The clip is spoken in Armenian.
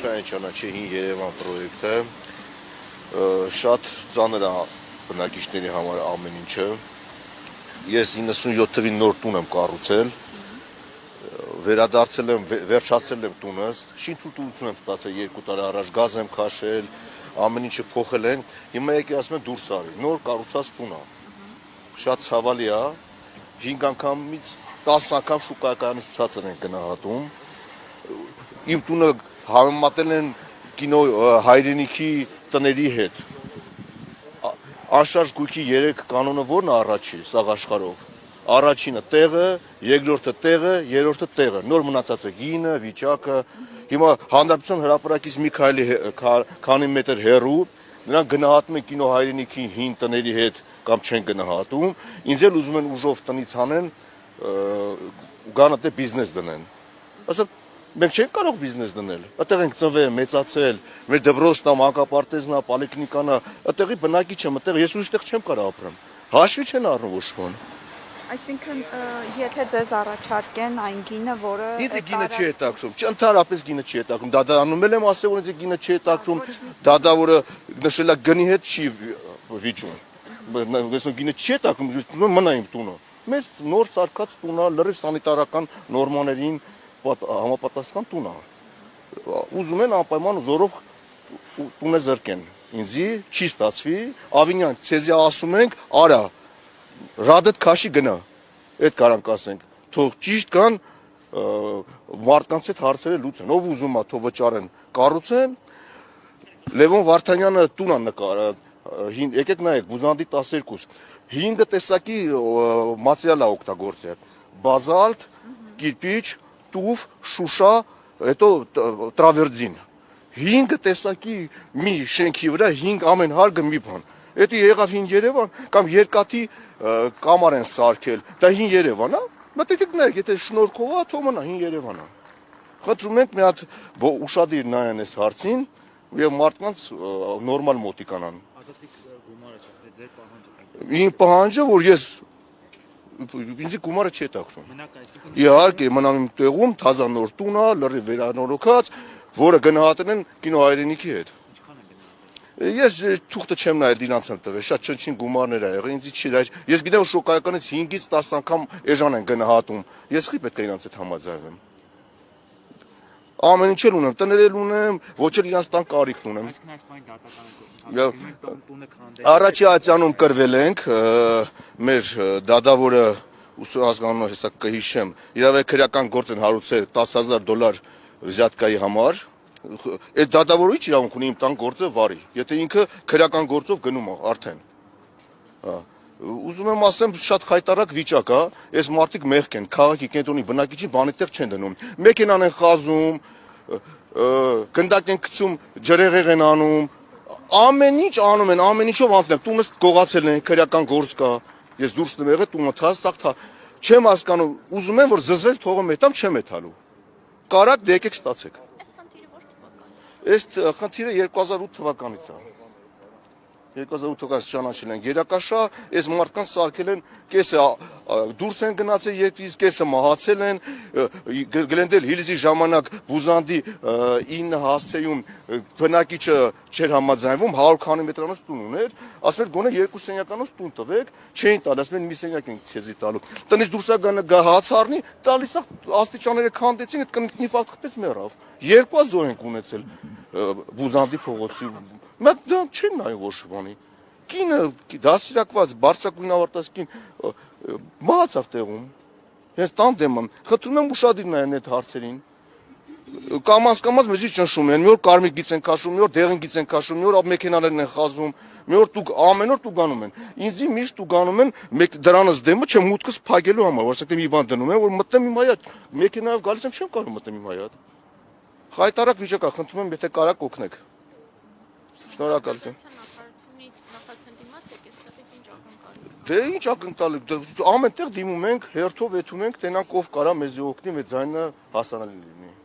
Մաշային ճանաչի հին Երևան պրոյեկտը շատ ծանր է բնակիչների համար ամեն ինչը։ Ես 97 թվին նոր տուն եմ կառուցել, վերադարձել եմ, վերջացրել եմ տունս, շինթույլտվություն եմ ստացել 2 տարի առաջ, գազ եմ քաշել, ամեն ինչը փոխել են, հիմա եկի ասում են դուրս արի, նոր կառուցած տուն է, շատ ցավալի է, 5 անգամից 10 անգամ շուկայականից ցածր են գնահատում, իմ տունը համեմատել են կինո հայրենիքի տների հետ, անշարժ գույքի 3 կանոնը որն է առաջի սաղ աշխարհով, առաջինը տեղը, երկրորդը տեղը, երրորդը տեղը, նոր մնացած է գինը, վիճակը, հիմա Հանրապետության հրապարակից մի քանի մետր հեռու, նրանք գնահատում են կինո հայրենիքի հին տների հետ կամ չեն գնահատում, ինձ էլ ուզում են ուժով տնից հանեն, գան այդտեղ բիզնես դնեն, ասեմ, մենք չենք կարող բիզնես դնել, այդտեղ ենք ծնվել, մեծացել, մեր դպրոցն է, մանկապարտեզն է, պոլիկլինիկան է, այդտեղի բնակիչ եմ, այդտեղ ես ուրիշտեղ չեմ կարող ապրեմ, հաշվի չեն առնում ոչ ոք։ Այսինքն, եթե ձեզ առաջարկեն այն գինը, որը Ինձ գինը չի հետաքրում, ընդհանրապես գինը չի հետաքրում, դադարանում եմ ասել, որ ինձ գինը չի հետաքրում, դա որը նշել է գնի հետ չի վիճում, գինը չի հետաքրում, մնա իմ տունը, մեծ նոր սարքած տուն է, լրիվ սանիտարական նորմաներին համապատասխան տուն է, ուզում են անպայման զորով տունը զրկեն, ինձի չի ստացվի, Ավինյան, ցեզի ասում ենք, արա, ռադդ քաշի գնա, այդ կարանք ասենք, թող ճիշտ կան մարդկանց հետ հարցերը լուծեն, ով ուզում է թող վճարեն, կառուցեն, Լևոն Վարդանյանը տուն է նկարել, եկեք նայեք, Բուզանդի 12, 5 տեսակի մատերիալ է օգտագործել, բազալտ, կիրպիչ, տուֆ, շուշա, հետո տրավերձին, 5 տեսակի մի շենքի վրա 5 ամեն հարգը մի բան, Էդի եղավ հին Երևան, կամ երկաթի կամար են սարքել, դա հին Երևան է, մտեք նայեք, եթե շնորհքով է, թող մնա հին Երևան է։ Խնդրում ենք մի հատ ուշադիր նայեն այս հարցին եւ մարդկանց նորմալ մոտիկանան։ Ասացիք գումարը չէ, ձեր պահանջը։ Իմ պահանջը, որ ես ինձ գումարը չի հետաքրում։ Իհարկե, մնամ իմ տեղում, թազա նոր տուն է, լրիվ վերանորոգած, որը գնահատել են կինո հայրենիքի հետ։ Ես թուղթը չեմ նայել իրանց եմ տվել, շատ չնչին գումարներ ա եղել, ինձ չի դա, ես գիտեմ շոկայականից 5-ից 10 անգամ էժան են գնահատում, ես խի պետք է իրանց հետ համաձայնվեմ։ Ամեն ինչ էլ ունեմ, տներ էլ ունեմ, ոչ էլ իրանց տան կարիքն ունեմ։ Առաջի ատյանում կրվել ենք, մեր դադավորը ուսումնասիրողը հեսա կհիշեմ, իրավե քրեական գործ են հարուցել $10,000 վիզատկայի համար, Այդ դատավորը ինչ իրավունք ունի իմ տան գործը վարի, եթե ինքը քրեական գործով գնում է արդեն։ Ուզում եմ ասեմ, շատ խայտարակ վիճակ է, այս մարդիկ մեղք են, քաղաքի կենտրոնի բնակիչին բանի տեղ չեն դնում։ Մեքենան են խազում, գնդակ են գցում, ջրեղեղ են անում, ամեն ինչ անում են, ամեն ինչով անցնել, տունս գողացել են, քրեական գործ կա, ես դուրս եմ եղել, տունը թասակ, չեմ հասկանում, ուզում եմ որ զզվել թողում հետամ չեմ էթալու։ Կարակ դե եկեք ստացեք։ Այս խնդիրը 2008 թվականից է, 2008 թվականից ճանաչել են գերակաշա, այս մարդկանց սարքել են, կեսը դուրս են գնացել երկրից, կեսը մահացել են, Գլենդել Հիլզի ժամանակ Բուզանդի 9 հասցեում բնակիչը չէր համաձայնվում, 100 քանի մետրանոց տուն ուներ, ասում էր գոնե 2 սենյականոց տուն տվեք, չէին տալ, ասում են մի սենյակ ենք ցեզի տալու, տնից դուրս գա հաց առնի, տալիս աստիճանները քանդեցին, այդ կնիկնի ֆակտպես մեռավ, 2 զոհ ենք ունեցել Բուզանդի փողոցի, մեկ դա չեն նայ ոչ բանի, կինը դասիրակված, բարձրակույն ավարտած կին մահացավ տեղում, հենց տան դեմ եմ, խնդրում եմ ուշադիր նայեն այդ հարցերին, կամաց մեզի ճնշում են, մի օր կարմիր գիծ են քաշում, մի օր դեղին գիծ են քաշում, մի օր մեքենաներն են խազում, մի օր ամեն օր տուգանում են, ինձի միշտ տուգանում են դրանս դեմը չեմ մուտքս փակելու համար, որովհետեւ մի բան դնում եմ, որ մտնեմ իմ հայատ, մեքենայով գալիս եմ չեմ կարող մտնեմ իմ հայատ, խայտարակ վիճակ է, խնդրում եմ, եթե կարաք օգնեք, շնորհակալություն։ Դե ինչ ակնկալիք, ամեն տեղ դիմում ենք, հերթով եթում ենք, տենանք ով կարա մեզի օգնի, մեր ձայնը հասանելի լինի։